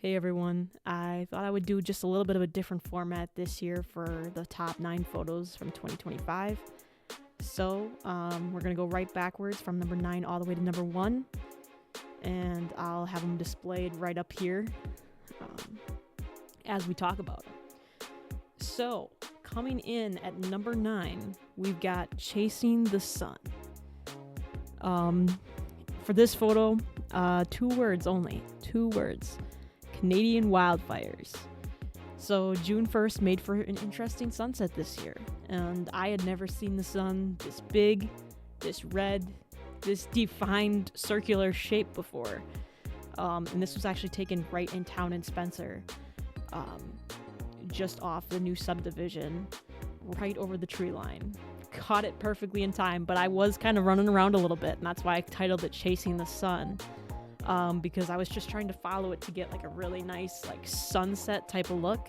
Hey everyone, I thought I would do just a little bit of a different format this year for the top 9 photos from 2025. So we're going to go right backwards from number 9 all the way to number 1, and I'll have them displayed right up here as we talk about them. So coming in at number 9, we've got Chasing the Sun. For this photo, 2 words only, 2 words. Canadian wildfires. So June 1st made for an interesting sunset this year, and I had never seen the sun this big, this red, this defined circular shape before. And this was actually taken right in town in Spencer, just off the new subdivision, right over the tree line. Caught it perfectly in time, but I was kind of running around a little bit, and that's why I titled it Chasing the Sun. Because I was just trying to follow it to get like a really nice like sunset type of look.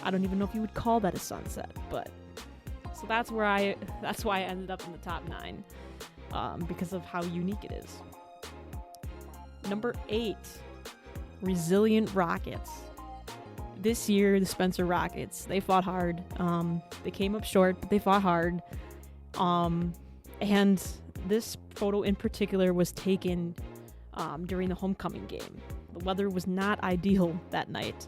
I don't even know if you would call that a sunset, but so that's why I ended up in the top 9, because of how unique it is. Number 8, Resilient Rockets. This year, the Spencer Rockets, they fought hard. They came up short, but they fought hard. And this photo in particular was taken during the homecoming game. The weather was not ideal that night,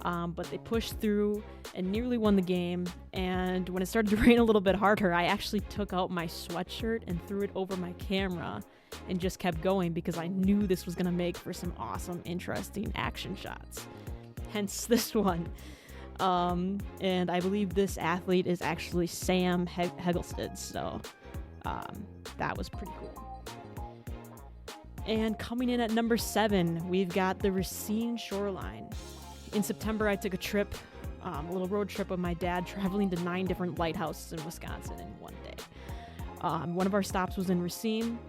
but they pushed through and nearly won the game. And when it started to rain a little bit harder, I actually took out my sweatshirt and threw it over my camera and just kept going because I knew this was going to make for some awesome, interesting action shots. Hence this one. And I believe this athlete is actually Sam Heggelstead, so that was pretty cool. And coming in at number 7, we've got the Racine shoreline. In September, I took a trip, a little road trip with my dad, traveling to 9 different lighthouses in Wisconsin in one day. One of our stops was in Racine,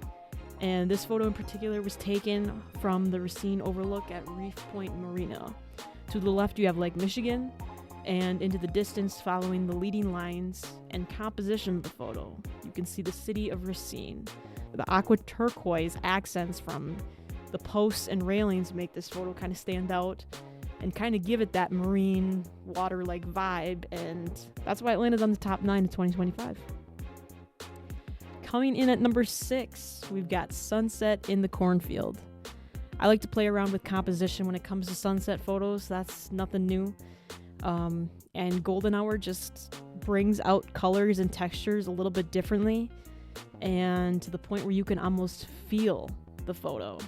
and this photo in particular was taken from the Racine overlook at Reef Point Marina. To the left, you have Lake Michigan, and into the distance, following the leading lines and composition of the photo, you can see the city of Racine. The aqua turquoise accents from the posts and railings make this photo kind of stand out and kind of give it that marine water-like vibe, and that's why it landed on the top 9 of 2025. Coming in at number 6, we've got Sunset in the Cornfield. I like to play around with composition when it comes to sunset photos. That's nothing new. And golden hour just brings out colors and textures a little bit differently, and to the point where you can almost feel the photo.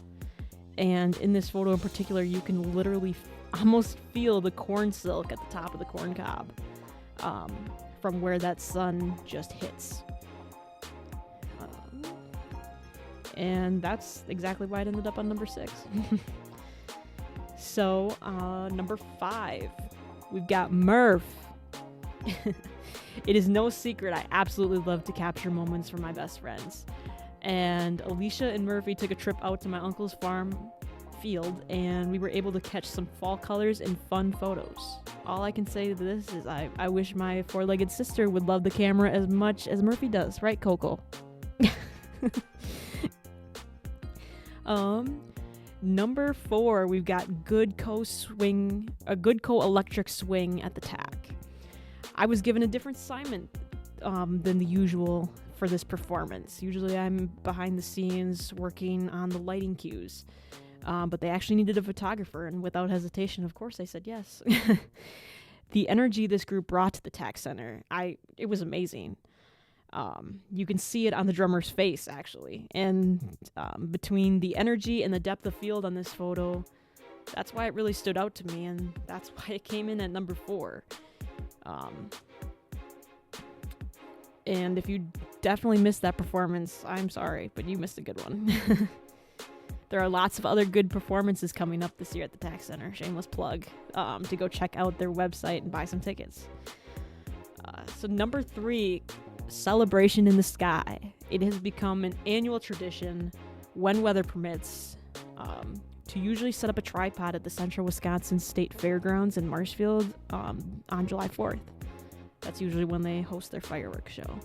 And in this photo in particular, you can literally almost feel the corn silk at the top of the corn cob from where that sun just hits. And that's exactly why it ended up on number 6. So, number 5, we've got Murph. It is no secret I absolutely love to capture moments from my best friends. And Alicia and Murphy took a trip out to my uncle's farm field, and we were able to catch some fall colors and fun photos. All I can say to this is I wish my 4-legged sister would love the camera as much as Murphy does, right, Coco? Number 4, we've got Goodco electric swing at the tack. I was given a different assignment than the usual for this performance. Usually I'm behind the scenes working on the lighting cues, but they actually needed a photographer, and without hesitation, of course, I said yes. The energy this group brought to the tack center, it was amazing. You can see it on the drummer's face, actually, and between the energy and the depth of field on this photo, that's why it really stood out to me, and that's why it came in at number 4. And if you definitely missed that performance, I'm sorry, but you missed a good one. There are lots of other good performances coming up this year at the Tack Center. Shameless plug, to go check out their website and buy some tickets. So number 3, Celebration in the Sky. It has become an annual tradition when weather permits, to usually set up a tripod at the Central Wisconsin State Fairgrounds in Marshfield on July 4th. That's usually when they host their fireworks show.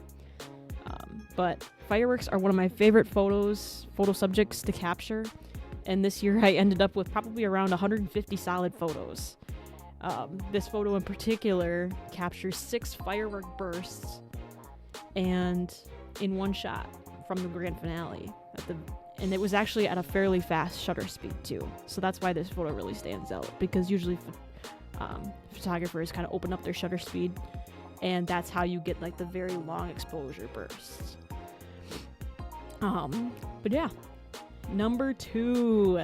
But fireworks are one of my favorite photo subjects to capture, And this year I ended up with probably around 150 solid photos. This photo in particular captures 6 firework bursts and in one shot from the grand finale. And it was actually at a fairly fast shutter speed too. So that's why this photo really stands out, because usually photographers kind of open up their shutter speed, and that's how you get like the very long exposure bursts. But yeah, number 2,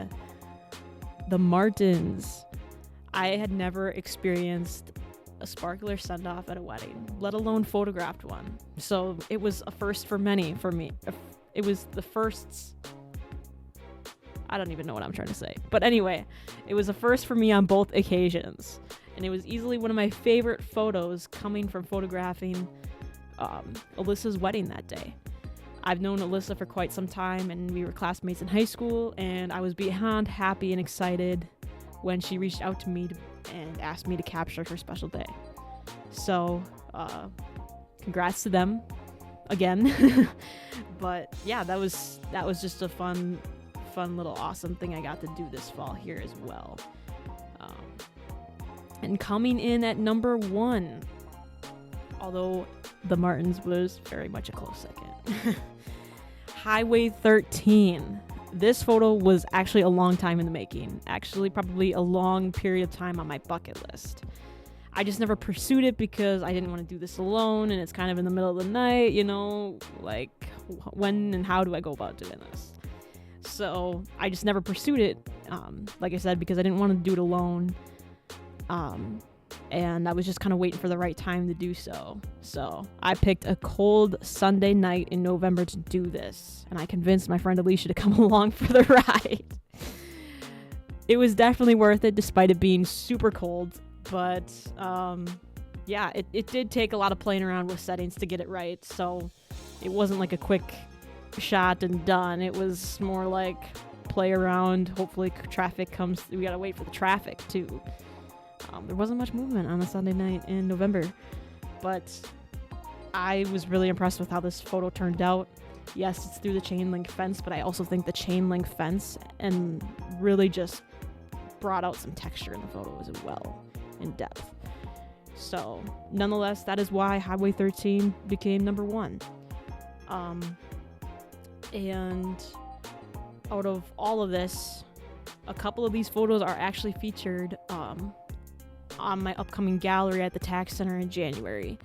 the Martins. I had never experienced a sparkler send-off at a wedding, let alone photographed one. So it was a first for me. It was the firsts. I don't even know what I'm trying to say. But anyway, it was a first for me on both occasions. And it was easily one of my favorite photos coming from photographing Alyssa's wedding that day. I've known Alyssa for quite some time, and we were classmates in high school, and I was beyond happy and excited when she reached out to me and asked me to capture her special day. So, congrats to them again. But yeah, that was just a fun little awesome thing I got to do this fall here as well. And coming in at number 1, although the Martins was very much a close second, Highway 13. This photo was actually a long time in the making. Actually, probably a long period of time on my bucket list. I just never pursued it because I didn't want to do this alone, and it's kind of in the middle of the night, like when and how do I go about doing this? So I just never pursued it, like I said, because I didn't want to do it alone. And I was just kind of waiting for the right time to do so. So I picked a cold Sunday night in November to do this, and I convinced my friend Alicia to come along for the ride. It was definitely worth it despite it being super cold, but yeah, it did take a lot of playing around with settings to get it right, so it wasn't like a quick shot and done. It was more like play around, hopefully traffic comes. We gotta wait for the traffic too. There wasn't much movement on a Sunday night in November, but I was really impressed with how this photo turned out. Yes, it's through the chain link fence, but I also think the chain link fence and really just brought out some texture in the photo as well, in depth. So nonetheless, that is why Highway 13 became number 1. And out of all of this, a couple of these photos are actually featured on my upcoming gallery at the Tax Center in January.